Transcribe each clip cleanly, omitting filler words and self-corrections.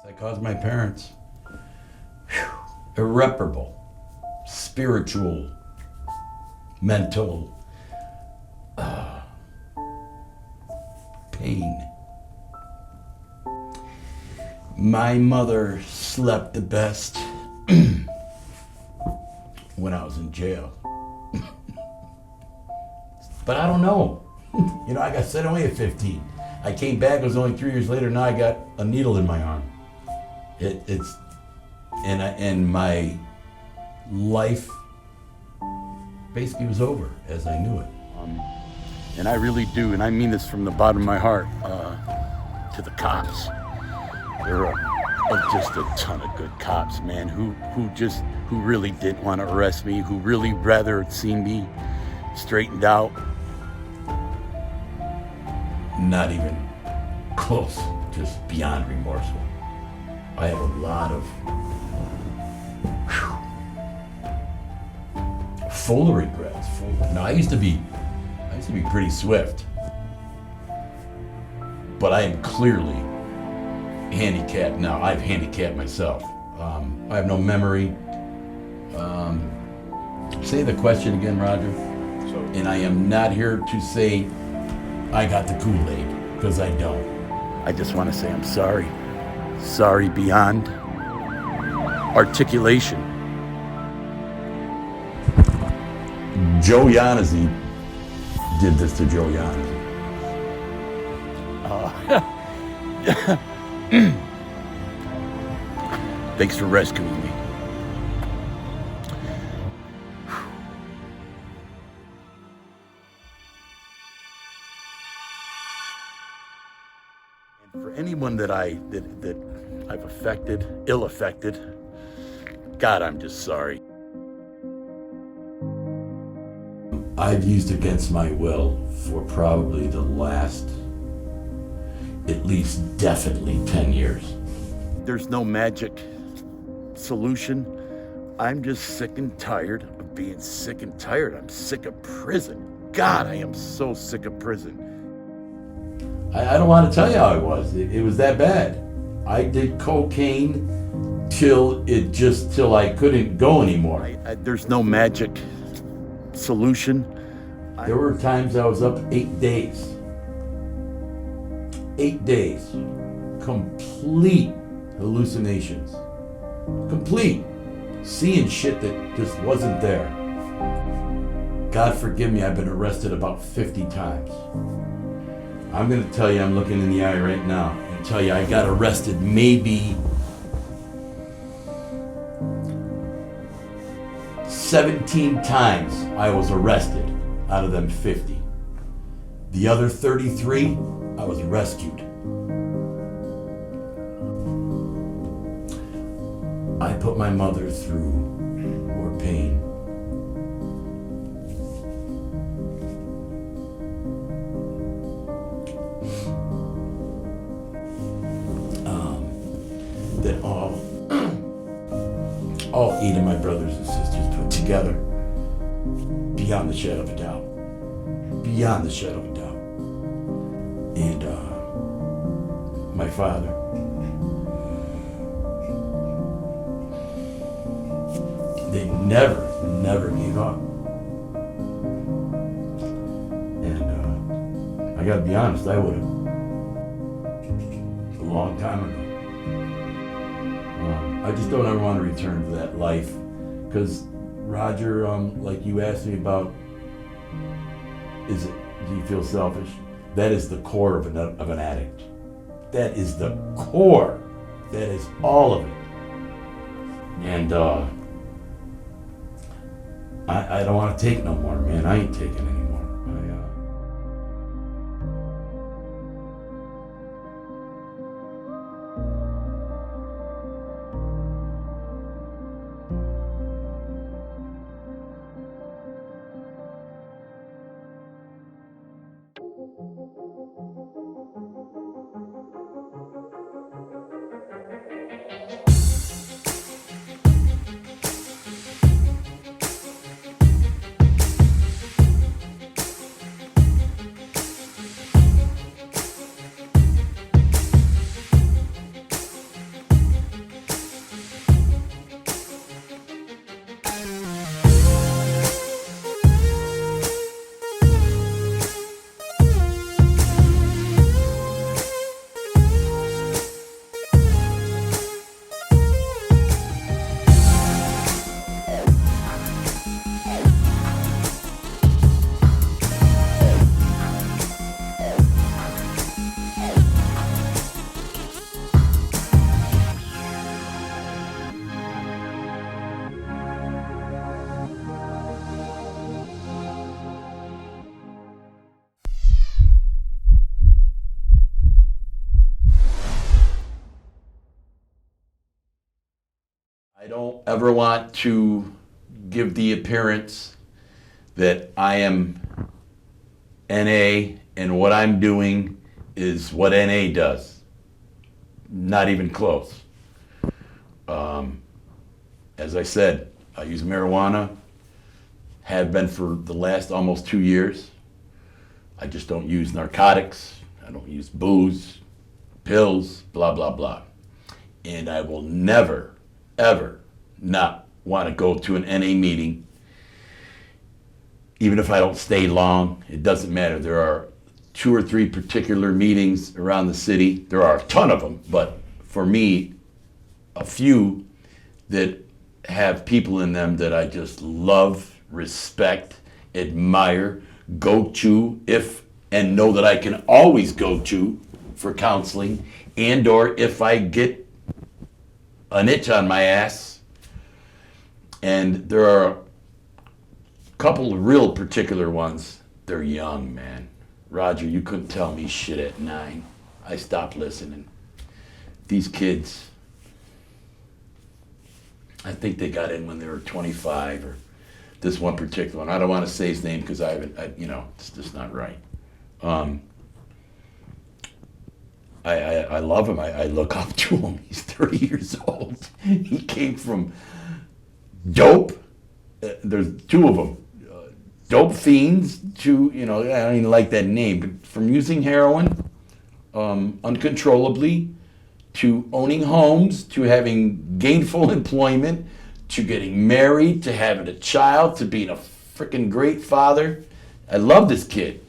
I caused my parents irreparable spiritual, mental pain. My mother slept the best when I was in jail. But I don't know. You know, I got sent away at 15. I came back, it was only 3 years later, now I got a needle in my arm. And my life basically was over as I knew it. And I really do, and I mean this from the bottom of my heart, to the cops. There are just a ton of good cops, man, who really didn't want to arrest me, who really rather had seen me straightened out. Not even close, just beyond remorseful. I have a lot of full of regrets. Now I used to be pretty swift, but I am clearly handicapped now. I've handicapped myself. I have no memory. Say the question again, Roger. And I am not here to say I got the Kool-Aid, because I don't. I just want to say I'm sorry. Sorry beyond articulation. Joe Yannuzzi did this to Joe Yannuzzi. Thanks for rescuing me. And for anyone that I've affected, ill-affected, God, I'm just sorry. I've used against my will for probably the last, at least definitely 10 years. There's no magic solution. I'm just sick and tired of being sick and tired. I'm sick of prison. God, I am so sick of prison. I don't want to tell you how it was. It was that bad. I did cocaine till I couldn't go anymore. There's no magic solution. There were times I was up 8 days. 8 days. Complete hallucinations. Complete. Seeing shit that just wasn't there. God forgive me, I've been arrested about 50 times. I'm going to tell you, I'm looking in the eye right now and tell you I got arrested maybe 17 times I was arrested out of them 50. The other 33, I was rescued. I put my mother through more pain. That all 8 of my brothers and sisters put together, beyond the shadow of a doubt. Beyond the shadow of a doubt. And my father, they never gave up. And I gotta be honest, I would have a long time ago. I just don't ever want to return to that life, because Roger, like you asked me about, do you feel selfish? That is the core of an addict. That is the core. That is all of it. And I don't want to take no more, man. I ain't taking anymore. ever want to give the appearance that I am NA and what I'm doing is what NA does, not even close. As I said, I use marijuana, have been for the last almost 2 years. I just don't use narcotics. I don't use booze, pills, blah, blah, blah. And I will never, ever not want to go to an NA meeting. Even if I don't stay long, it doesn't matter. There are 2 or 3 particular meetings around the city. There are a ton of them, but for me, a few that have people in them that I just love, respect, admire, go to and know that I can always go to for counseling, and or if I get an itch on my ass. And there are a couple of real particular ones. They're young, man. Roger, you couldn't tell me shit at 9. I stopped listening. These kids, I think they got in when they were 25, or this one particular one. I don't want to say his name because it's just not right. I love him. I look up to him. He's 30 years old. He came from dope. There's 2 of them. Dope fiends to, I don't even like that name, but from using heroin uncontrollably, to owning homes, to having gainful employment, to getting married, to having a child, to being a freaking great father. I love this kid.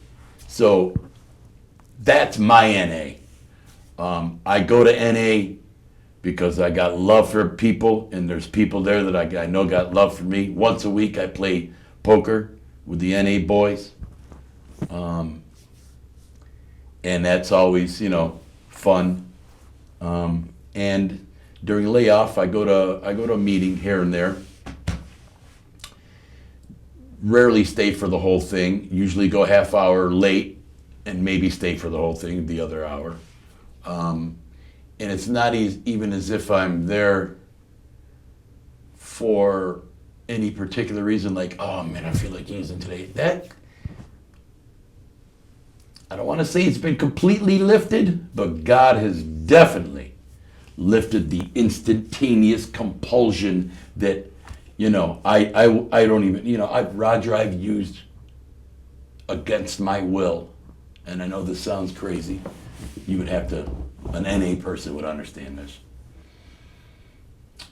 So that's my NA. I go to NA because I got love for people, and there's people there that I know got love for me. Once a week I play poker with the NA boys. And that's always, fun. And during layoff, I go to a meeting here and there. Rarely stay for the whole thing. Usually go half hour late and maybe stay for the whole thing the other hour. And it's not even as if I'm there for any particular reason, like, oh man, I feel like using today. I don't want to say it's been completely lifted, but God has definitely lifted the instantaneous compulsion that, I don't even, Roger, I've used against my will. And I know this sounds crazy. You would have to, an NA person would understand this.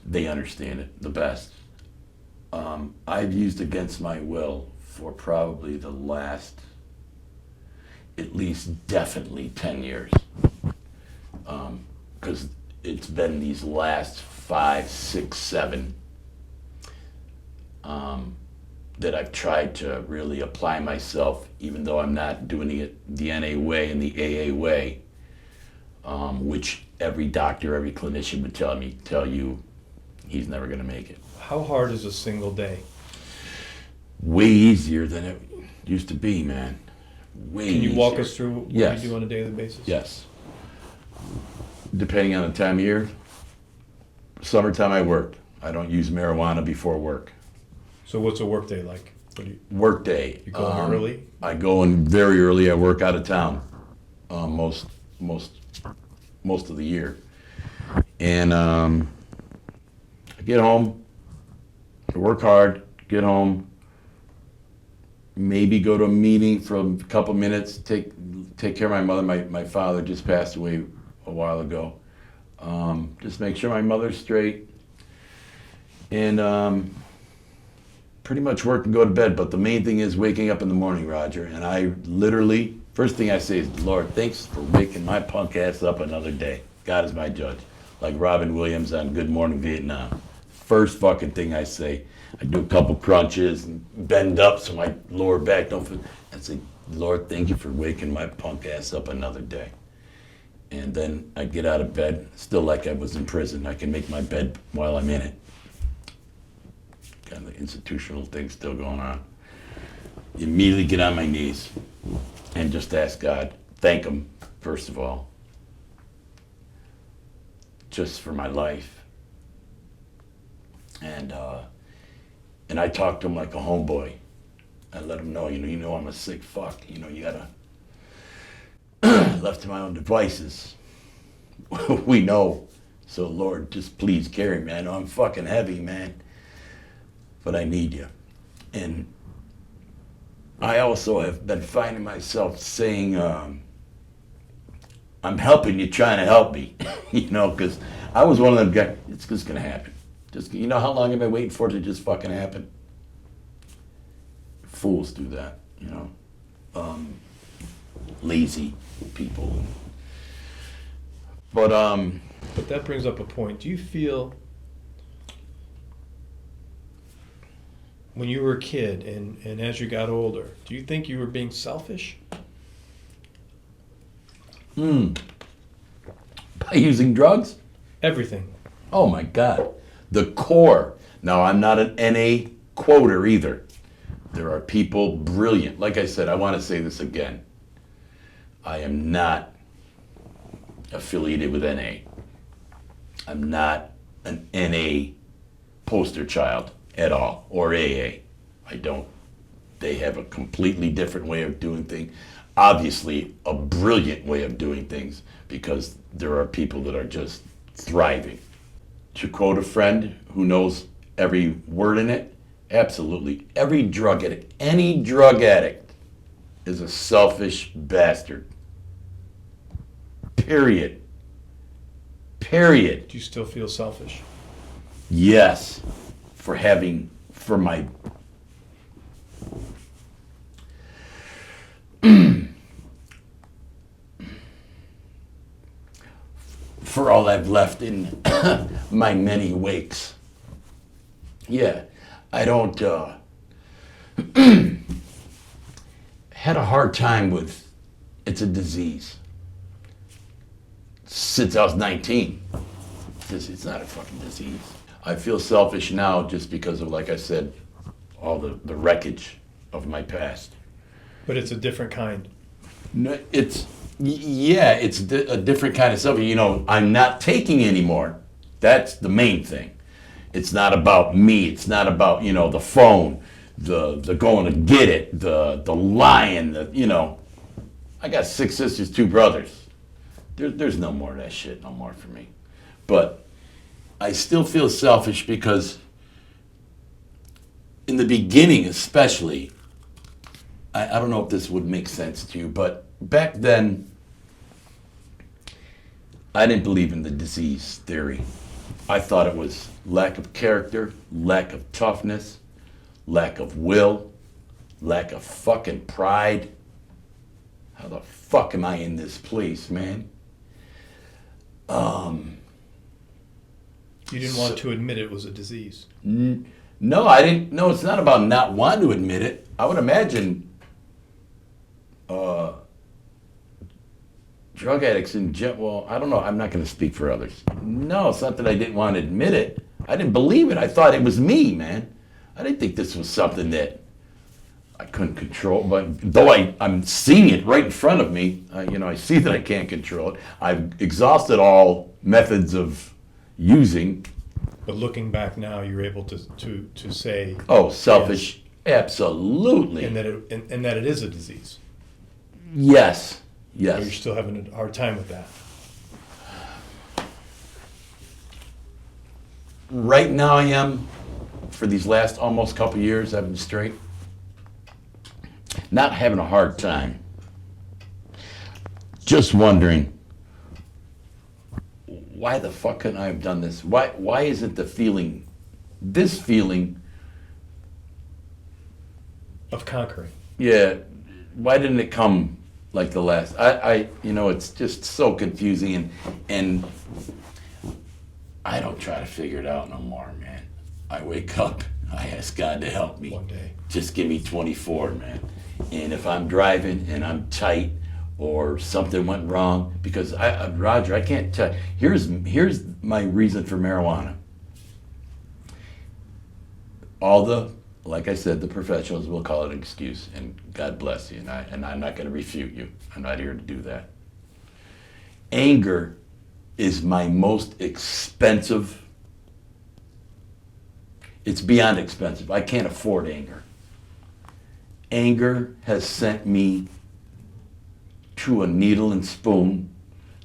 They understand it the best. I've used against my will for probably the last, at least definitely 10 years. Because it's been these last 5, 6, 7 that I've tried to really apply myself, even though I'm not doing it the NA way and the AA way, which every doctor, every clinician would tell you he's never going to make it. How hard is a single day? Way easier than it used to be, man. Way Can you walk easier. us through what Yes. you do on a daily basis? Yes. Depending on the time of year. Summertime I work. I don't use marijuana before work. So what's a work day like? Work day. You go in early? I go in very early. I work out of town most of the year. And I get home, I work hard, get home, maybe go to a meeting for a couple minutes, take care of my mother. My father just passed away a while ago. Just make sure my mother's straight. And pretty much work and go to bed. But the main thing is waking up in the morning, Roger. And I literally, first thing I say is, Lord, thanks for waking my punk ass up another day. God is my judge. Like Robin Williams on Good Morning Vietnam. First fucking thing I say. I do a couple crunches and bend up so my lower back don't feel. I say, Lord, thank you for waking my punk ass up another day. And then I get out of bed, still like I was in prison. I can make my bed while I'm in it. Kind of the institutional thing still going on. Immediately get on my knees and just ask God, thank him, first of all, just for my life. And I talked to him like a homeboy. I let him know, you know I'm a sick fuck. You know, you gotta, left to my own devices. We know. So Lord, just please carry me. I know I'm fucking heavy, man, but I need you. And I also have been finding myself saying, I'm helping you trying to help me, you know, because I was one of them guys, it's just gonna happen. Just, you know how long I've been waiting for it to just fucking happen? Fools do that, you know. Lazy people. But that brings up a point. Do you feel when you were a kid and as you got older, do you think you were being selfish? By using drugs? Everything. Oh my God. The core. Now, I'm not an NA quoter either. There are people brilliant. Like I said, I want to say this again. I am not affiliated with NA. I'm not an NA poster child at all, or AA. I don't. They have a completely different way of doing things. Obviously, a brilliant way of doing things, because there are people that are just thriving. To quote a friend who knows every word in it, absolutely. Every drug addict, any drug addict, is a selfish bastard. Period. Period. Do you still feel selfish? Yes. For all I've left in my many wakes. Yeah, I don't, had a hard time with, it's a disease. Since I was 19. It's not a fucking disease. I feel selfish now just because of, like I said, all the wreckage of my past. But it's a different kind. No, it's a different kind of selfish. You know, I'm not taking anymore. That's the main thing. It's not about me. It's not about, you know, the phone, the going to get it, the lying, you know. I got 6 sisters, 2 brothers. There's no more of that shit no more for me. But I still feel selfish because in the beginning especially, I don't know if this would make sense to you, but back then, I didn't believe in the disease theory. I thought it was lack of character, lack of toughness, lack of will, lack of fucking pride. How the fuck am I in this place, man? You didn't want to admit it was a disease. No, I didn't. No, it's not about not wanting to admit it. I would imagine drug addicts in well, I don't know. I'm not going to speak for others. No, it's not that I didn't want to admit it. I didn't believe it. I thought it was me, man. I didn't think this was something that I couldn't control. But though I'm seeing it right in front of me, I see that I can't control it. I've exhausted all methods of using. But looking back now, you're able to say, oh, selfish, yes. Absolutely, and that it is a disease. Yes. Or you're still having a hard time with that. Right now, I am. For these last almost couple years, I've been straight. Not having a hard time. Just wondering, why the fuck couldn't I have done this? Why isn't this feeling Of conquering. Yeah, why didn't it come like the last? It's just so confusing, and I don't try to figure it out no more, man. I wake up, I ask God to help me. One day. Just give me 24, man. And if I'm driving and I'm tight or something went wrong, because Roger, I can't tell. Here's my reason for marijuana. Like I said, the professionals will call it an excuse, and God bless you, and I'm not going to refute you. I'm not here to do that. Anger is my most expensive It's beyond expensive. I can't afford anger. Anger has sent me to a needle and spoon,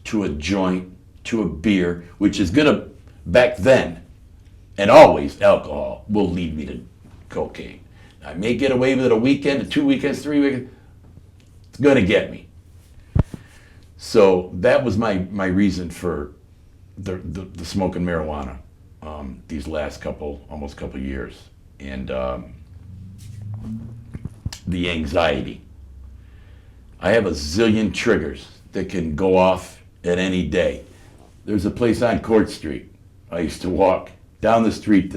to a joint, to a beer, which is gonna, back then, and always, alcohol will lead me to cocaine. I may get away with it a weekend, 2 weekends, 3 weekends. It's gonna get me. So that was my reason for the smoking marijuana these last almost couple years. And the anxiety. I have a zillion triggers that can go off at any day. There's a place on Court Street. I used to walk down the street,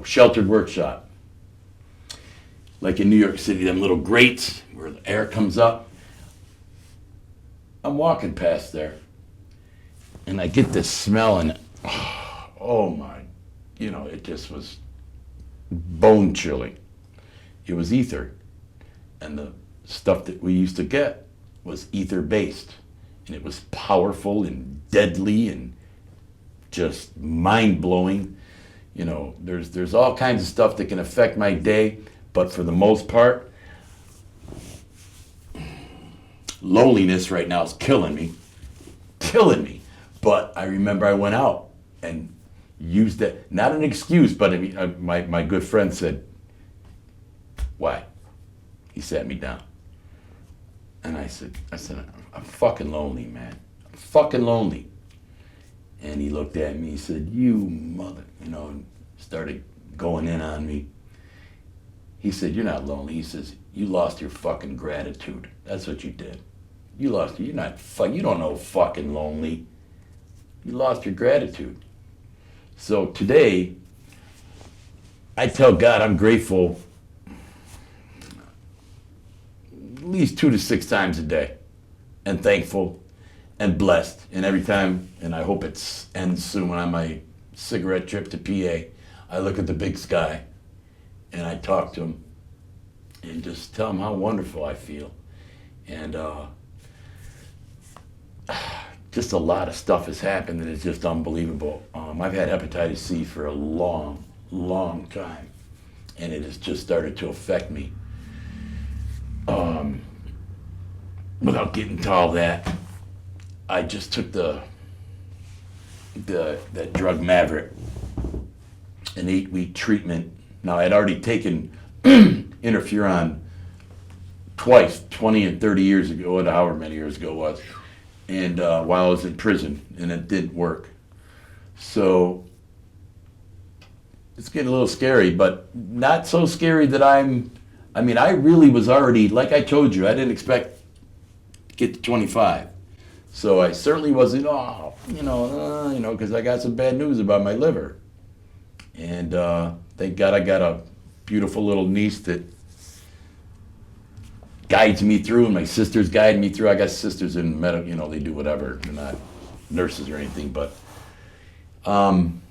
Sheltered Workshop. Like in New York City, them little grates where the air comes up. I'm walking past there, and I get this smell, and oh my, it just was bone chilling. It was ether, and the stuff that we used to get was ether based, and it was powerful and deadly and just mind blowing. There's all kinds of stuff that can affect my day, but for the most part, loneliness right now is killing me. But I remember I went out and used that, not an excuse, but my good friend said, why? He sat me down. And I said, I'm fucking lonely, man. I'm fucking lonely. And he looked at me, he said, you mother, and started going in on me. He said, you're not lonely. He says, you lost your fucking gratitude. That's what you did. You don't know fucking lonely. You lost your gratitude. So today, I tell God I'm grateful at least 2 to 6 times a day, and thankful and blessed. And every time, and I hope it ends soon, when on my cigarette trip to PA, I look at the big sky and I talk to him and just tell him how wonderful I feel. And just a lot of stuff has happened that is just unbelievable. I've had hepatitis C for a long, long time, and it has just started to affect me. Without getting to all that, I just took that drug Maverick, an 8-week treatment. Now, I'd already taken interferon twice, 20 and 30 years ago, or however many years ago it was, and while I was in prison, and it didn't work. So it's getting a little scary, but not so scary that I really was already, like I told you, I didn't expect to get to 25. So I certainly wasn't, because I got some bad news about my liver. And thank God I got a beautiful little niece that guides me through, and my sisters guide me through. I got sisters in medical, they do whatever. They're not nurses or anything, but I'm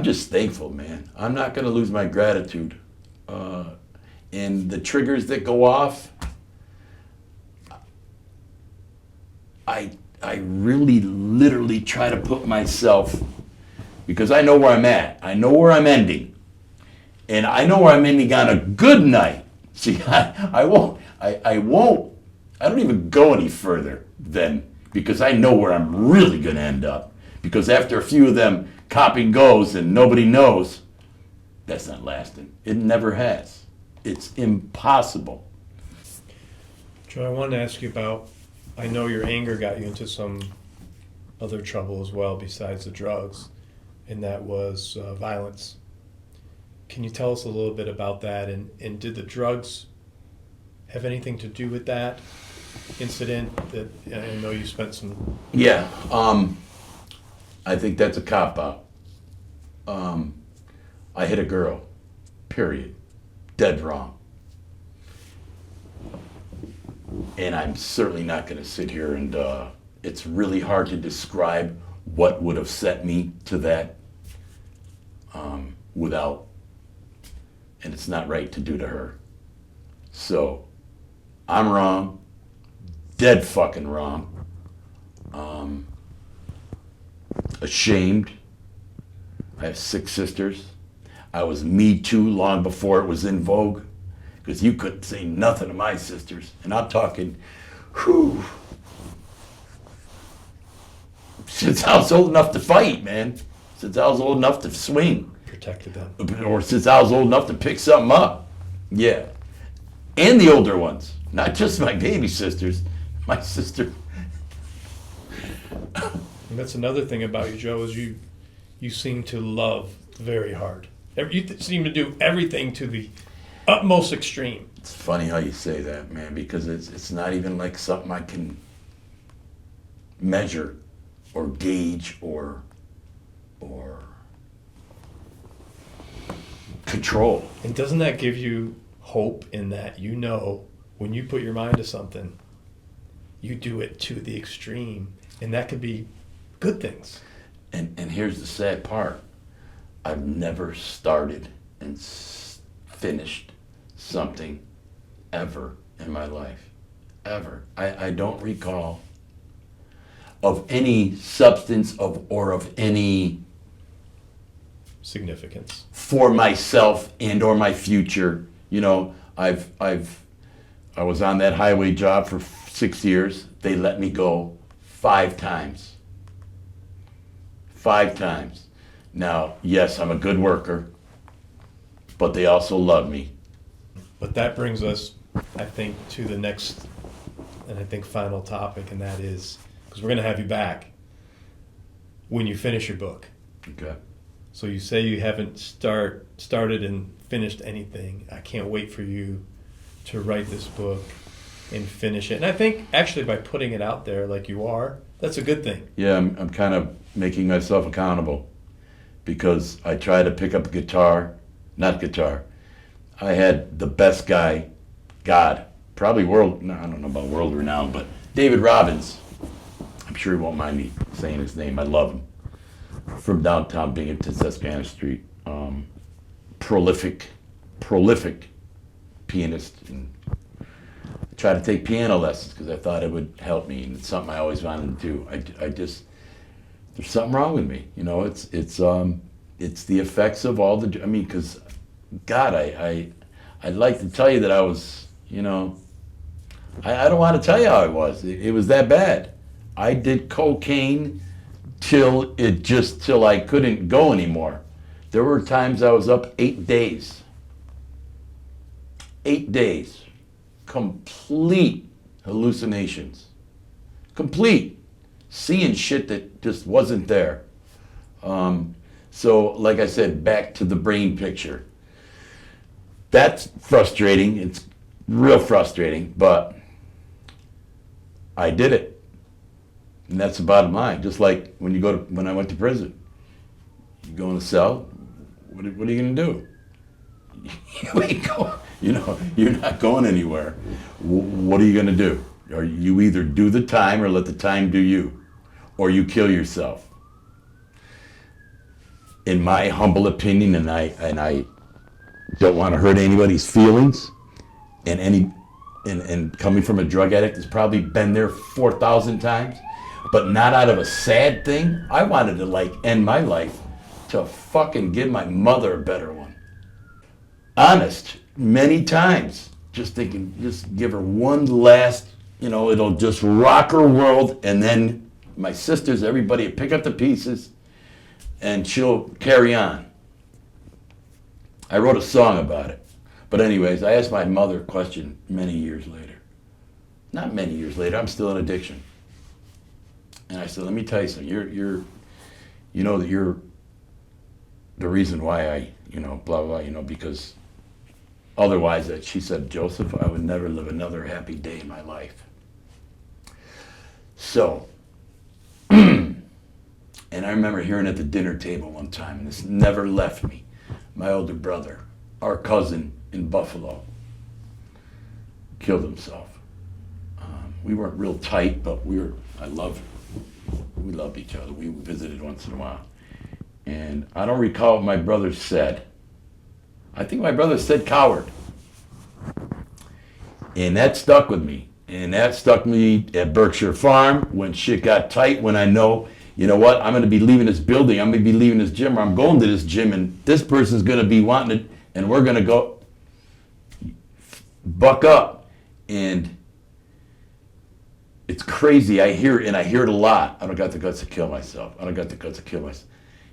just thankful, man. I'm not going to lose my gratitude. And the triggers that go off, I really literally try to put myself, because I know where I'm at. I know where I'm ending. And I know where I'm ending on a good night. See, I don't even go any further then, because I know where I'm really going to end up. Because after a few of them copy goes and nobody knows, that's not lasting. It never has. It's impossible. Joe, I wanted to ask you about, I know your anger got you into some other trouble as well besides the drugs, and that was violence. Can you tell us a little bit about that, and did the drugs have anything to do with that incident that I know you spent some... Yeah, I think that's a cop-out. I hit a girl, period. Dead wrong. And I'm certainly not going to sit here and it's really hard to describe what would have set me to that without, and it's not right to do to her. So I'm wrong, dead fucking wrong, ashamed. I have 6 sisters. I was Me Too long before it was in vogue, because you couldn't say nothing to my sisters. And I'm talking, whew, since I was old enough to fight, man. Since I was old enough to swing. Protected them. Or since I was old enough to pick something up. Yeah. And the older ones. Not just my baby sisters. My sister. And that's another thing about you, Joe, is you seem to love very hard. You seem to do everything to the utmost extreme. It's funny how you say that, man, because it's not even like something I can measure or gauge or control. And doesn't that give you hope in that you know when you put your mind to something, you do it to the extreme, and that could be good things. And here's the sad part. I've never started and finished something ever in my life. Ever. I don't recall of any substance or of any significance for myself and or my future. You know, I was on that highway job for 6 years. They let me go 5 times. 5 times. Now, yes, I'm a good worker, but they also love me. But that brings us, I think, to the next and I think final topic, and that is, because we're going to have you back when you finish your book. Okay. So you say you haven't started and finished anything. I can't wait for you to write this book and finish it. And I think actually by putting it out there like you are, that's a good thing. Yeah, I'm kind of making myself accountable because I try to pick up a guitar, not guitar. I had the best guy, God, probably world, no, I don't know about world renowned, but David Robbins. I'm sure he won't mind me saying his name. I love him. From downtown Binghamton, Susquehanna Street. Prolific pianist. And I tried to take piano lessons because I thought it would help me, and it's something I always wanted to do. I just, there's something wrong with me. You know, it's the effects of all the, I mean, because, God, I'd like to tell you that I was, you know, I don't want to tell you how I was. It was that bad. I did cocaine till I couldn't go anymore. There were times I was up 8 days. 8 days. Complete hallucinations. Complete. Seeing shit that just wasn't there. So, like I said, back to the brain picture. That's frustrating. It's real frustrating, but I did it. And that's the bottom line. Just like when I went to prison. You go in a cell, what are you going to do? You ain't going, you know, you're not going anywhere. What are you going to do? Or you either do the time or let the time do you. Or you kill yourself. In my humble opinion, and I don't want to hurt anybody's feelings, and coming from a drug addict that's probably been there 4,000 times, but not out of a sad thing. I wanted to like end my life to fucking give my mother a better one. Honest, many times, just thinking, just give her one last, you know, it'll just rock her world, and then my sisters, everybody will pick up the pieces, and she'll carry on. I wrote a song about it. But anyways, I asked my mother a question many years later. Not many years later, I'm still in addiction. And I said, let me tell you something, you know that you're the reason why I, you know, blah, blah, you know, because otherwise, she said, Joseph, I would never live another happy day in my life. So, and I remember hearing at the dinner table one time, and this never left me, my older brother, our cousin in Buffalo, killed himself. We weren't real tight, but we loved each other. We visited once in a while. And I don't recall what my brother said. I think my brother said coward. And that stuck with me. And that stuck me at Berkshire Farm when shit got tight, when I know you know what? I'm going to be leaving this building. I'm going to be leaving this gym, or I'm going to this gym, and this person's going to be wanting it, and we're going to go buck up. And it's crazy. I hear it a lot. I don't got the guts to kill myself. I don't got the guts to kill myself.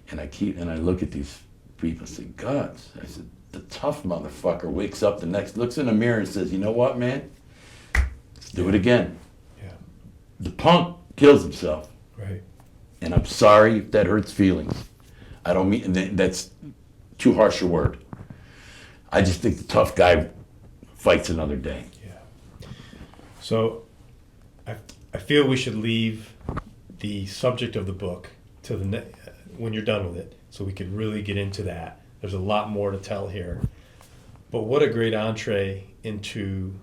And I look at these people and say, guts. I said, the tough motherfucker wakes up looks in the mirror and says, you know what, man? Let's do it again. Yeah. The punk kills himself. Right. And I'm sorry if that hurts feelings. I don't mean, that's too harsh a word. I just think the tough guy fights another day. Yeah. So I feel we should leave the subject of the book to when you're done with it, so we could really get into that. There's a lot more to tell here. But what a great entree into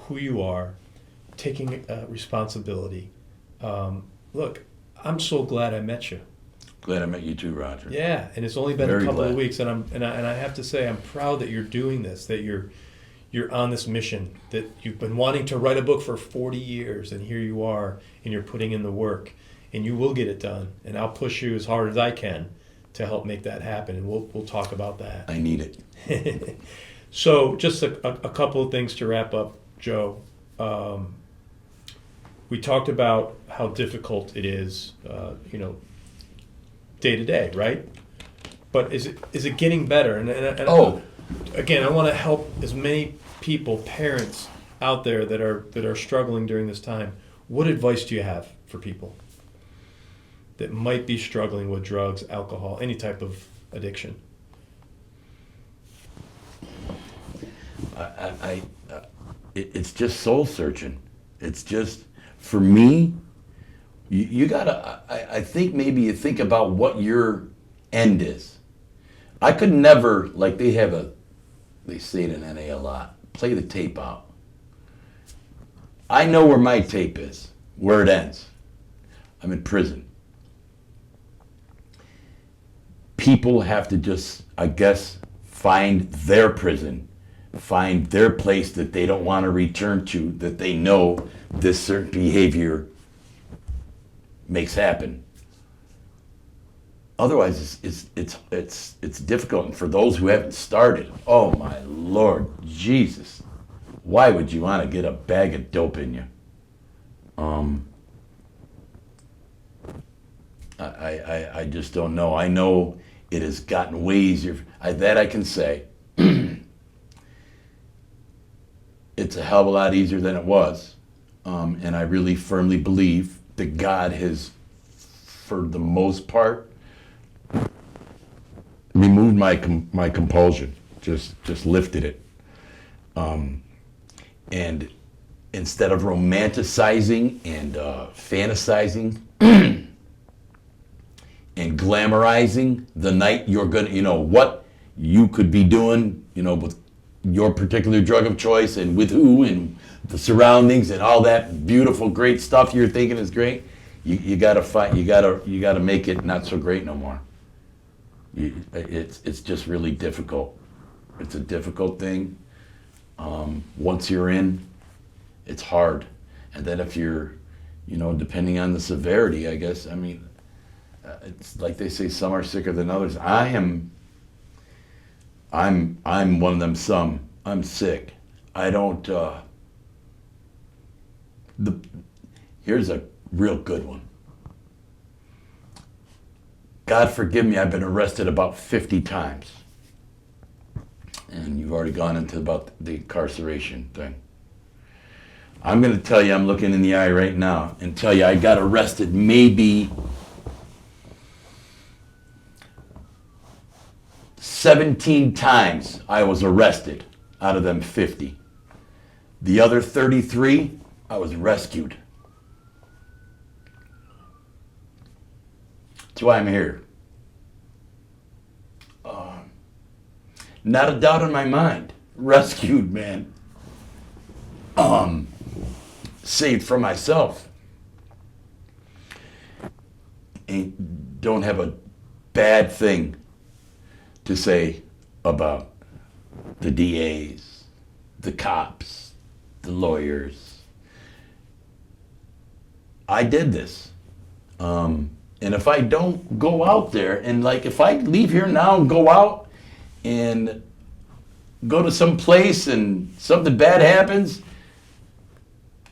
who you are, taking responsibility. Look, I'm so glad I met you. Glad I met you too, Roger. Yeah, and it's only been Very a couple glad. of weeks, and I have to say I'm proud that you're doing this, that you're on this mission, that you've been wanting to write a book for 40 years, and here you are, and you're putting in the work, and you will get it done, and I'll push you as hard as I can to help make that happen, and we'll talk about that. I need it. So just a couple of things to wrap up, Joe. We talked about how difficult it is, day to day, right? But is it getting better? And again, I want to help as many people, parents out there that are struggling during this time. What advice do you have for people that might be struggling with drugs, alcohol, any type of addiction? It's just soul searching. It's just, for me, you gotta, I think maybe you think about what your end is. I could never, like they say it in NA a lot, play the tape out. I know where my tape is, where it ends. I'm in prison. People have to just, I guess, find their prison, find their place that they don't want to return to, that they know this certain behavior makes happen. Otherwise, it's difficult. And for those who haven't started, oh my Lord Jesus, why would you want to get a bag of dope in you? I just don't know. I know it has gotten way easier. That I can say. It's a hell of a lot easier than it was. And I really firmly believe that God has, for the most part, removed my compulsion, just lifted it. And instead of romanticizing and fantasizing and glamorizing the night you're gonna, what you could be doing, with your particular drug of choice and with who and the surroundings and all that beautiful, great stuff you're thinking is great, you gotta fight. You gotta make it not so great no more. It's just really difficult. It's a difficult thing. Once you're in, it's hard. And then if you're, depending on the severity, I guess, it's like they say, some are sicker than others. I'm one of them some. I'm sick. I don't, here's a real good one. God forgive me, I've been arrested about 50 times. And you've already gone into about the incarceration thing. I'm going to tell you, I'm looking in the eye right now and tell you I got arrested maybe 17 times I was arrested out of them 50. The other 33, I was rescued. That's why I'm here. Not a doubt in my mind. Rescued, man. Saved from myself. Don't have a bad thing to say about the DAs, the cops, the lawyers. I did this. And if I don't go out there, and like if I leave here now and go out and go to some place and something bad happens,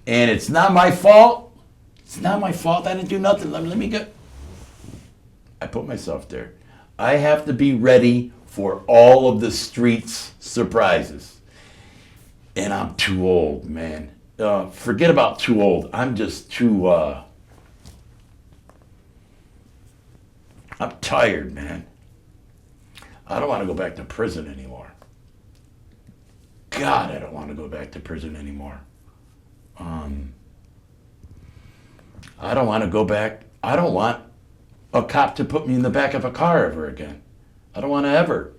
and it's not my fault, it's not my fault, I didn't do nothing, let me go. I put myself there. I have to be ready for all of the streets surprises. And I'm too old, man. Forget about too old. I'm just too, I'm tired, man. I don't want to go back to prison anymore. God, I don't want to go back to prison anymore. I don't want to go back. I don't want a cop to put me in the back of a car ever again. I don't want to ever.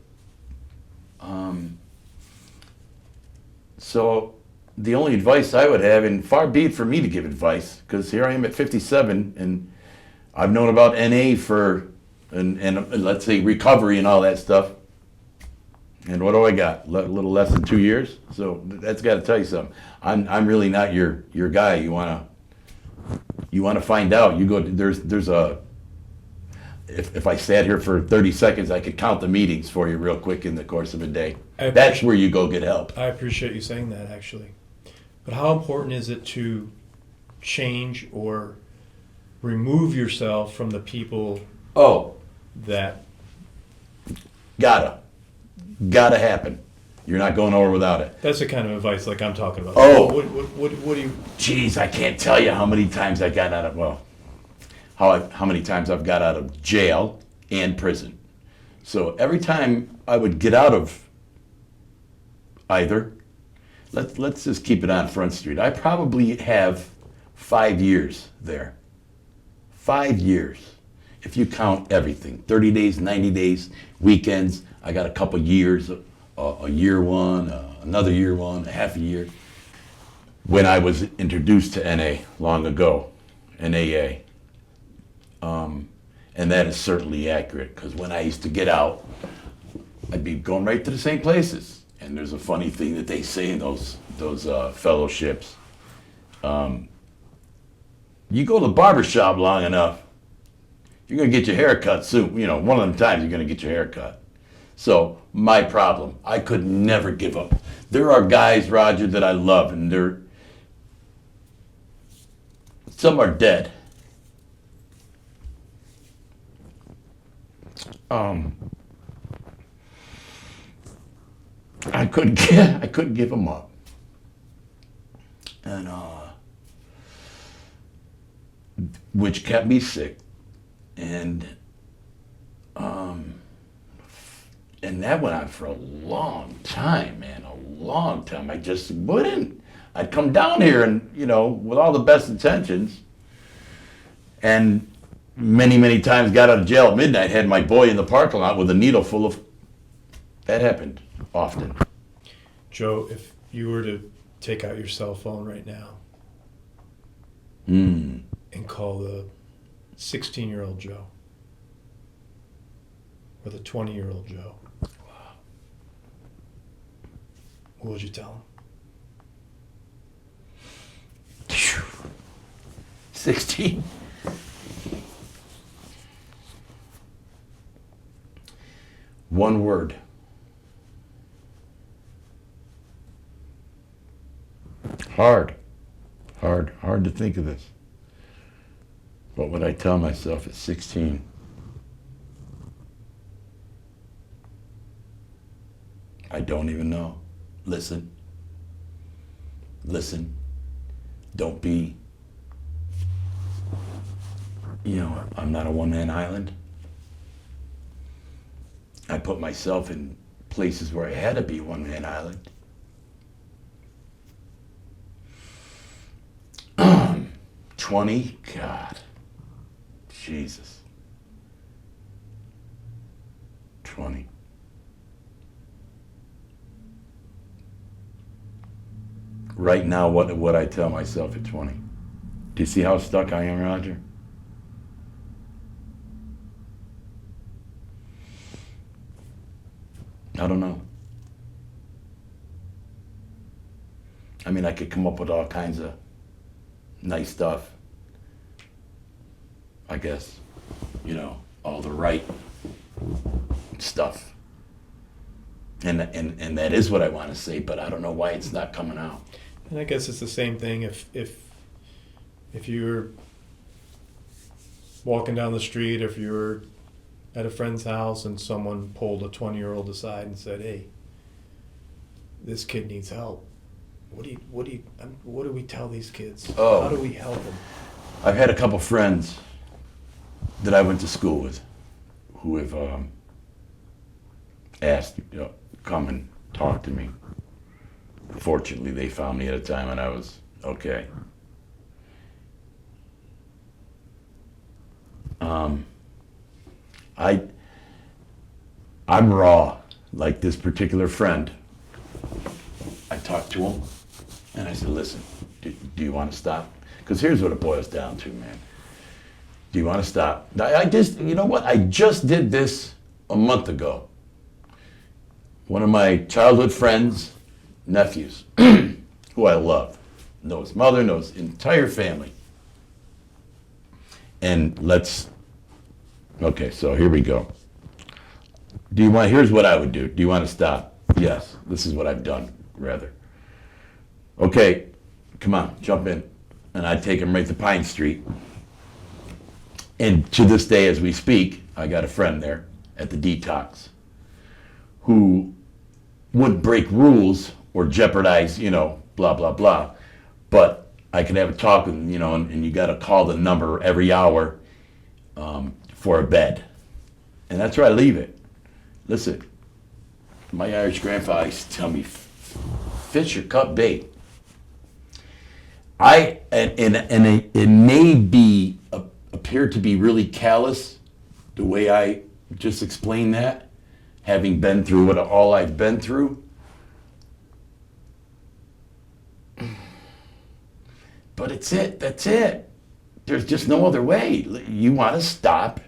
So the only advice I would have, and far be it for me to give advice, because here I am at 57, and I've known about NA for, and let's say recovery and all that stuff. And what do I got? A little less than 2 years. So that's got to tell you something. I'm really not your guy. You wanna find out? You go. There's a. If I sat here for 30 seconds, I could count the meetings for you real quick in the course of a day. That's where you go get help. I appreciate you saying that, actually. But how important is it to change or remove yourself from the people that... Gotta happen. You're not going over without it. That's the kind of advice like I'm talking about. What do you... Geez, I can't tell you how many times I got out of, how many times I've got out of jail and prison. So every time I would get out of either, let's just keep it on Front Street. I probably have 5 years there. 5 years. If you count everything, 30 days, 90 days, weekends, I got a couple years, a year one, another year one, a half a year. When I was introduced to NA long ago, NAA, and that is certainly accurate, because when I used to get out, I'd be going right to the same places. And there's a funny thing that they say in those fellowships. You go to the barber shop long enough, you're going to get your hair cut soon. One of them times you're going to get your hair cut. So my problem, I could never give up. There are guys, Roger, that I love, and some are dead. I couldn't give them up. And which kept me sick. And that went on for a long time, man, a long time. I just wouldn't. I'd come down here and, with all the best intentions, and many, many times got out of jail at midnight, had my boy in the parking lot with a needle full of... That happened often. Joe, if you were to take out your cell phone right now and call the 16-year-old Joe or the 20-year-old Joe, what would you tell him? 16. One word. Hard to think of this. What would I tell myself at 16? I don't even know. Listen. Don't be, I'm not a one-man island. I put myself in places where I had to be one-man island. 20, God, Jesus. 20. Right now, what would I tell myself at 20? Do you see how stuck I am, Roger? I don't know. I mean, I could come up with all kinds of nice stuff, I guess. all the right stuff. And that is what I want to say, but I don't know why it's not coming out. And I guess it's the same thing if you're walking down the street, if you're at a friend's house and someone pulled a 20-year-old aside and said, "Hey, this kid needs help." What do we tell these kids? Oh. How do we help them? I've had a couple friends that I went to school with who have asked, come and talk to me. Fortunately, they found me at a time when I was okay. I'm raw, like this particular friend. I talked to him, and I said, "Listen, do you want to stop?" Because here's what it boils down to, man. Do you want to stop? I just, you know what? I just did this a month ago. One of my childhood friends' nephews, who I love, know his mother, knows his entire family. And okay, so here we go. Here's what I would do. Do you want to stop? Yes, this is what I've done, rather. Okay, come on, jump in. And I'd take him right to Pine Street. And to this day, as we speak, I got a friend there at the detox who wouldn't break rules or jeopardize, blah, blah, blah. But I could have a talk with him, and you got to call the number every hour for a bed. And that's where I leave it. Listen, my Irish grandfather used to tell me, fish or cut bait. It may appear to be really callous the way I just explained that, having been through all I've been through. But it's it. That's it. There's just no other way. You want to stop,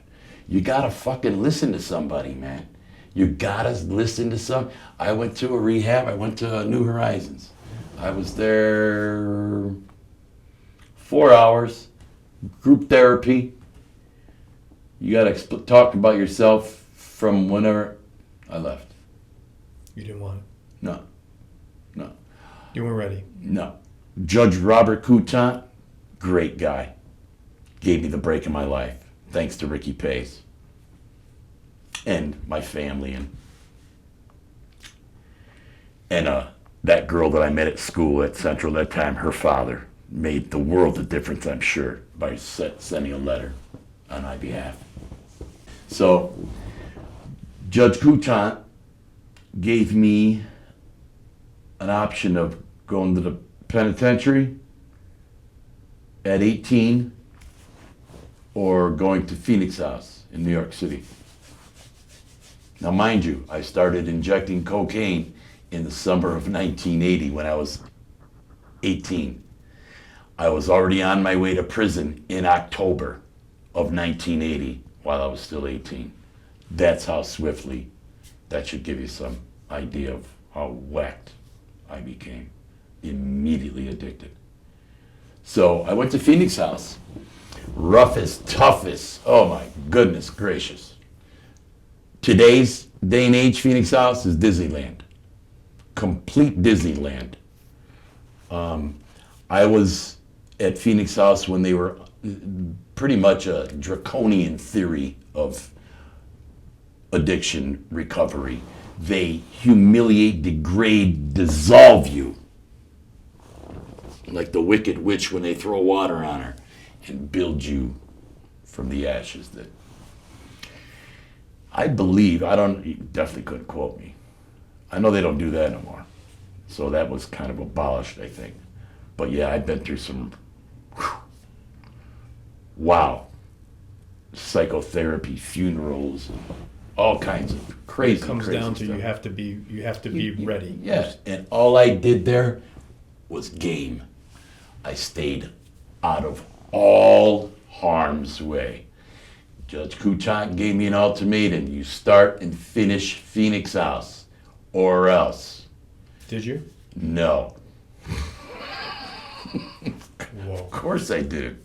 you gotta fucking listen to somebody, man. You gotta listen to I went to a rehab. I went to New Horizons. I was there 4 hours, group therapy. You gotta talk about yourself from whenever I left. You didn't want it. No. You weren't ready. No. Judge Robert Coutant, great guy. Gave me the break in my life, thanks to Ricky Pace. And my family and that girl that I met at school at Central that time, her father made the world of difference, I'm sure, by sending a letter on my behalf. So Judge Coutant gave me an option of going to the penitentiary at 18 or going to Phoenix House in New York City. Now, mind you, I started injecting cocaine in the summer of 1980 when I was 18. I was already on my way to prison in October of 1980 while I was still 18. That's how swiftly, that should give you some idea of how whacked I became. Immediately addicted. So I went to Phoenix House. Roughest, toughest, oh my goodness gracious. Today's day and age, Phoenix House is Disneyland. Complete Disneyland. I was at Phoenix House when they were pretty much a draconian theory of addiction recovery. They humiliate, degrade, dissolve you. Like the Wicked Witch when they throw water on her and build you from the ashes. That I believe, you definitely couldn't quote me. I know they don't do that no more. So that was kind of abolished, I think. But yeah, I've been through some, psychotherapy, funerals, all kinds of crazy, It comes crazy down to stuff. you have to be ready. Yes, and all I did there was game. I stayed out of all harm's way. Judge Coutant gave me an ultimatum. You start and finish Phoenix House, or else. Did you? No. Whoa. Of course I did.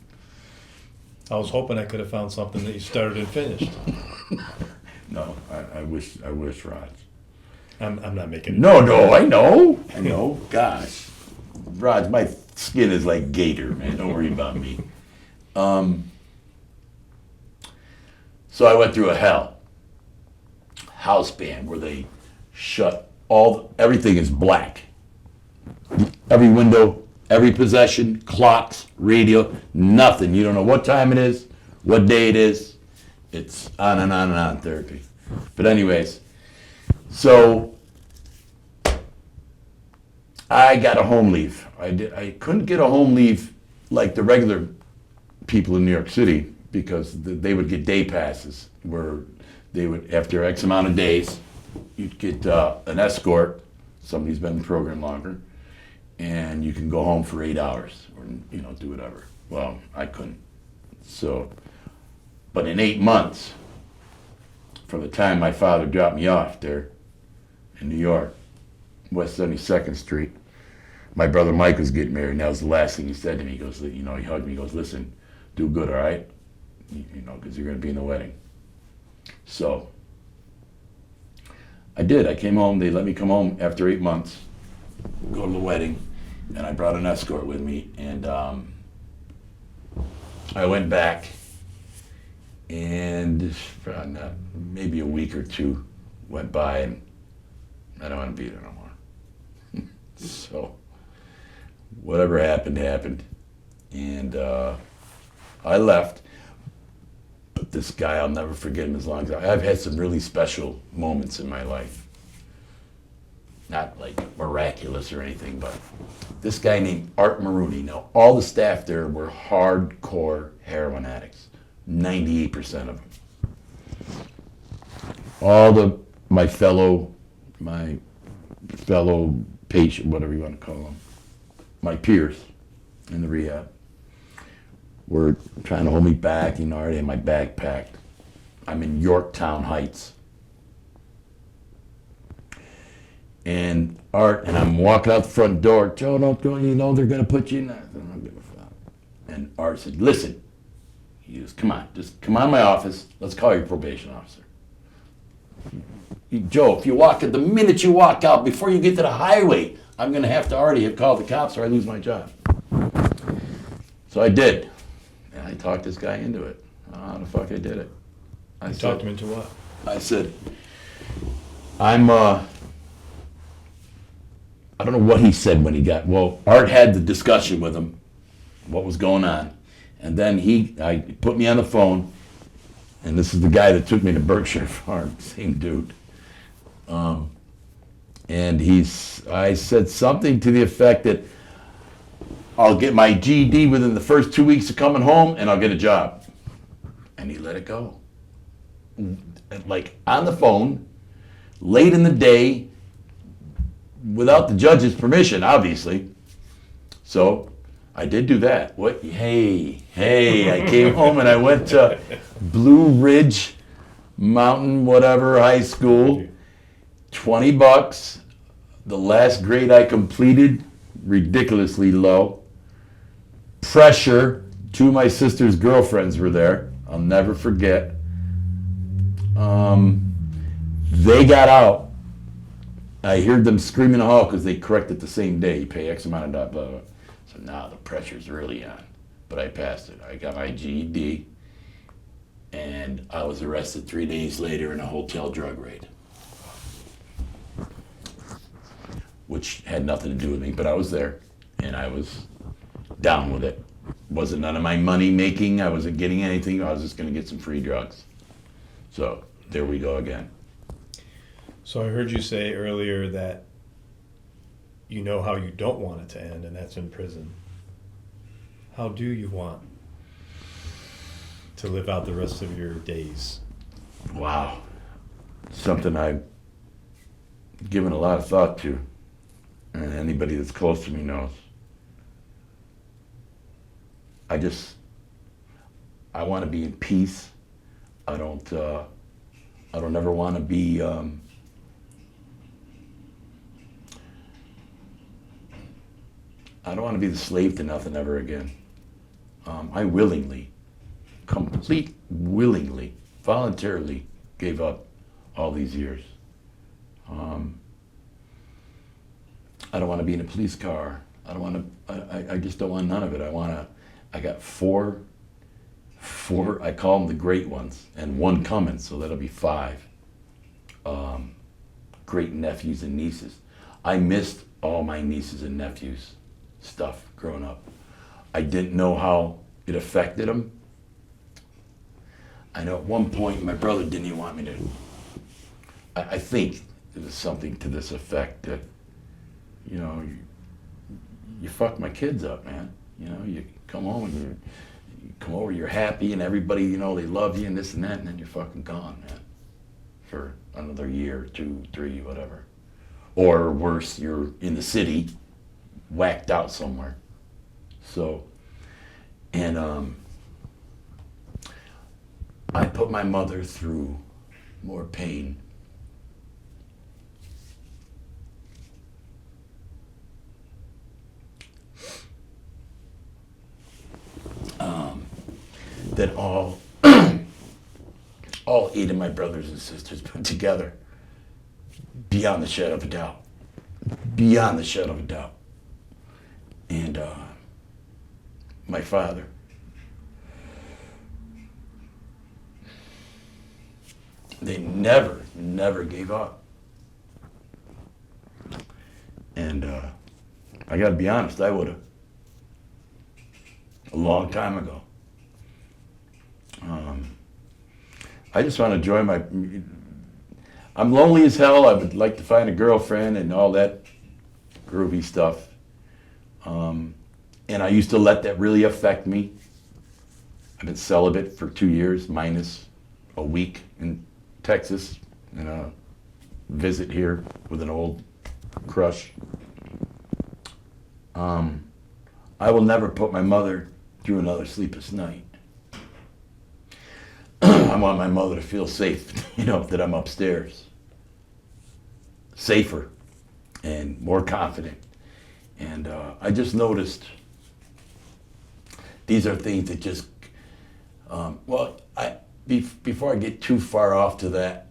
I was hoping I could have found something that you started and finished. No, I wish, Raj. I'm not making it. No, I know. Gosh, Raj, my skin is like gator, man. Don't worry about me. So I went through a house band where they shut everything is black. Every window, every possession, clocks, radio, nothing. You don't know what time it is, what day it is. It's on and on and on therapy. But anyways, so I got a home leave. I couldn't get a home leave like the regular people in New York City because they would get day passes where they would, after X amount of days, you'd get an escort, somebody who's been in the program longer, and you can go home for 8 hours or, do whatever. Well, I couldn't. So, but in 8 months, from the time my father dropped me off there in New York, West 72nd Street, my brother Mike was getting married, and that was the last thing he said to me. He goes, he hugged me, he goes, listen, do good, all right? Because you're going to be in the wedding. So, I did. I came home. They let me come home after 8 months, go to the wedding, and I brought an escort with me, and I went back, and maybe a week or two went by, and I don't want to be there no more. So, whatever happened, and I left. But this guy, I'll never forget him as long as I've had some really special moments in my life. Not like miraculous or anything, but this guy named Art Maroney. Now, all the staff there were hardcore heroin addicts, 98% of them. All my fellow patient, whatever you want to call them, my peers in the rehab, were trying to hold me back. I already had my bag packed. I'm in Yorktown Heights. And Art, and I'm walking out the front door. Joe, don't go, they're going to put you in there. I don't give a fuck. And Art said, listen. He goes, come on, just come on to my office. Let's call your probation officer. Joe, the minute you walk out, before you get to the highway, I'm going to have already have called the cops or I lose my job. So I did. And I talked this guy into it. I don't know how the fuck I did it. You talked him into what? I said, I don't know what he said when Art had the discussion with him, what was going on. And then I put me on the phone, and this is the guy that took me to Berkshire Farm, same dude. And I said something to the effect that I'll get my GED within the first 2 weeks of coming home, and I'll get a job. And he let it go. Like on the phone, late in the day, without the judge's permission, obviously. So I did do that. Hey, I came home and I went to Blue Ridge Mountain, whatever, high school. $20. The last grade I completed, ridiculously low. Pressure. 2 of my sister's girlfriends were there. I'll never forget. They got out. I heard them screaming in the hall because they corrected the same day. You pay X amount of dollars, blah, blah, blah. So now the pressure's really on. But I passed it. I got my GED, and I was arrested 3 days later in a hotel drug raid, which had nothing to do with me, but I was there, and I was down with it. Wasn't none of my money making. I wasn't getting anything. I was just going to get some free drugs. So there we go again. So I heard you say earlier that you know how you don't want it to end, and that's in prison. How do you want to live out the rest of your days? Wow. Something I've given a lot of thought to, and anybody that's close to me knows. I want to be in peace. I don't ever want to be I don't want to be the slave to nothing ever again. I willingly willingly, voluntarily gave up all these years. I don't want to be in a police car. I don't want to, I just don't want none of it. I got four, I call them the great ones, and one coming, so that'll be 5. Great nephews and nieces. I missed all my nieces and nephews stuff growing up. I didn't know how it affected them. I know at one point my brother didn't even want me to, I think it was something to this effect that, you know, you fuck my kids up, man. You know, you come home and you come over, you're happy, and everybody, you know, they love you and this and that, and then you're fucking gone, man, for another year, 2, 3, whatever. Or worse, you're in the city, whacked out somewhere. So, and I put my mother through more pain than all 8 of my brothers and sisters put together, beyond the shadow of a doubt. Beyond the shadow of a doubt. And my father, they never gave up. And I gotta be honest, I would've. A long time ago. I just want to enjoy I'm lonely as hell. I would like to find a girlfriend and all that groovy stuff. And I used to let that really affect me. I've been celibate for 2 years, minus a week in Texas, and a visit here with an old crush. I will never put my mother through another sleepless night. I want my mother to feel safe, you know, that I'm upstairs. Safer and more confident. And I just noticed these are things that just, before I get too far off to that,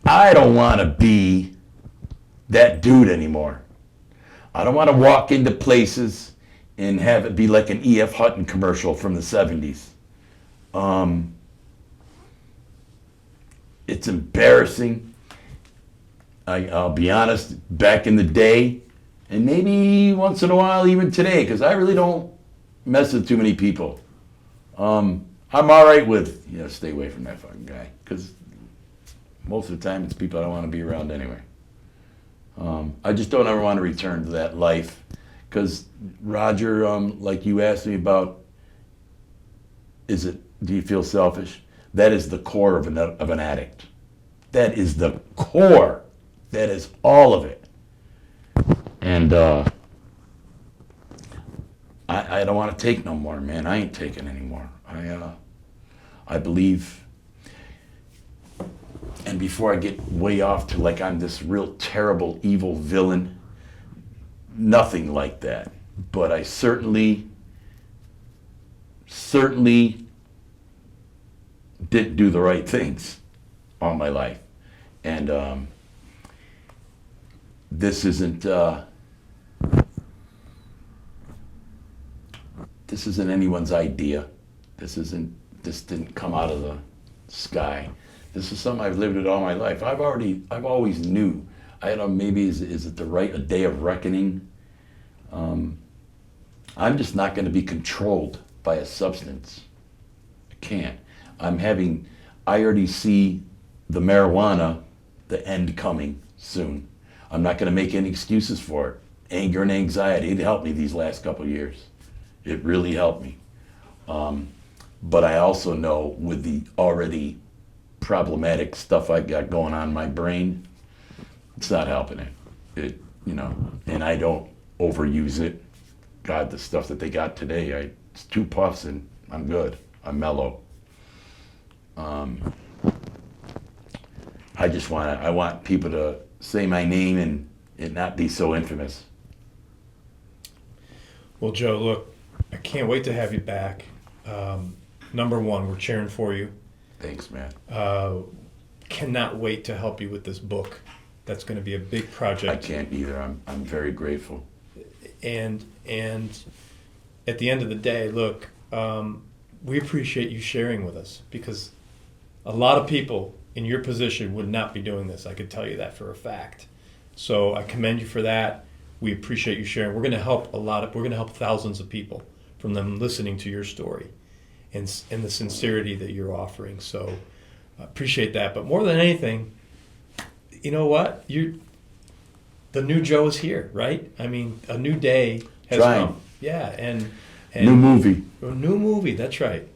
I don't want to be that dude anymore. I don't want to walk into places and have it be like an E.F. Hutton commercial from the 70s. It's embarrassing. I'll be honest, back in the day, and maybe once in a while even today, because I really don't mess with too many people. I'm all right with, stay away from that fucking guy, because most of the time it's people I don't want to be around anyway. I just don't ever want to return to that life, because Roger, like you asked me about, do you feel selfish? That is the core of an addict. That is the core. That is all of it. And I don't want to take no more, man. I ain't taking anymore. I believe, and before I get way off to like I'm this real terrible, evil villain, nothing like that. But I certainly didn't do the right things all my life. And this isn't anyone's idea. This didn't come out of the sky. This is something I've lived with all my life. I've always knew. I don't know, maybe is it a day of reckoning? I'm just not going to be controlled by a substance. I can't. I already see the marijuana, the end coming soon. I'm not going to make any excuses for it. Anger and anxiety, it helped me these last couple of years. It really helped me. But I also know with the already problematic stuff I got going on in my brain, it's not helping it. And I don't overuse it. God, the stuff that they got today, it's 2 puffs and I'm good. I'm mellow. I want people to say my name and it not be so infamous. Well, Joe, look, I can't wait to have you back. Number one, we're cheering for you. Thanks, man. Cannot wait to help you with this book. That's going to be a big project. I can't either. I'm very grateful. And at the end of the day, look, we appreciate you sharing with us, because a lot of people in your position would not be doing this. I could tell you that for a fact. So I commend you for that. We appreciate you sharing. We're going to help we're going to help thousands of people from them listening to your story and the sincerity that you're offering. So I appreciate that. But more than anything, you know what? The new Joe is here, right? I mean, a new day has come. Yeah, and new movie. A new movie, that's right.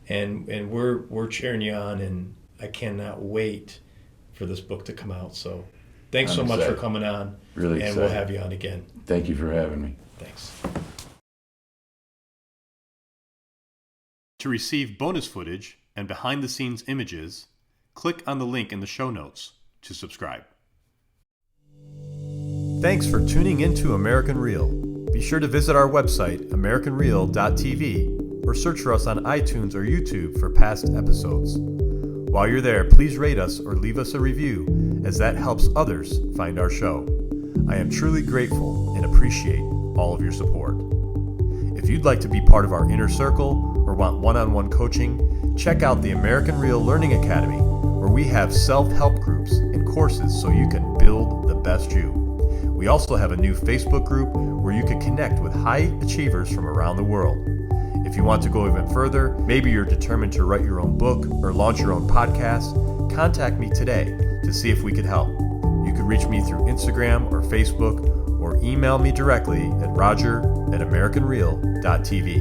And we're cheering you on, and I cannot wait for this book to come out. So thanks I'm so much excited. for coming on. Really and excited. we'll have you on again. Thank you for having me. Thanks. To receive bonus footage and behind-the-scenes images, click on the link in the show notes to subscribe. Thanks for tuning into American Real. Be sure to visit our website, americanreal.tv, or search for us on iTunes or YouTube for past episodes. While you're there, please rate us or leave us a review, as that helps others find our show. I am truly grateful and appreciate all of your support. If you'd like to be part of our inner circle or want one-on-one coaching, check out the American Real Learning Academy, where we have self-help groups and courses so you can build the best you. We also have a new Facebook group where you can connect with high achievers from around the world. If you want to go even further, maybe you're determined to write your own book or launch your own podcast, contact me today to see if we could help. You can reach me through Instagram or Facebook, or email me directly at roger@americanreal.tv.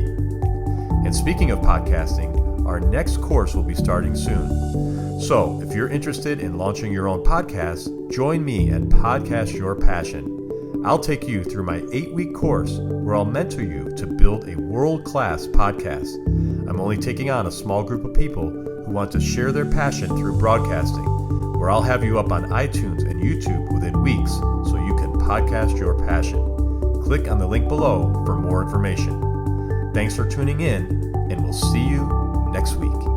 And speaking of podcasting, our next course will be starting soon. So if you're interested in launching your own podcast, join me and Podcast Your Passion. I'll take you through my 8-week course where I'll mentor you to build a world-class podcast. I'm only taking on a small group of people who want to share their passion through broadcasting, where I'll have you up on iTunes and YouTube within weeks so you can podcast your passion. Click on the link below for more information. Thanks for tuning in, and we'll see you next week.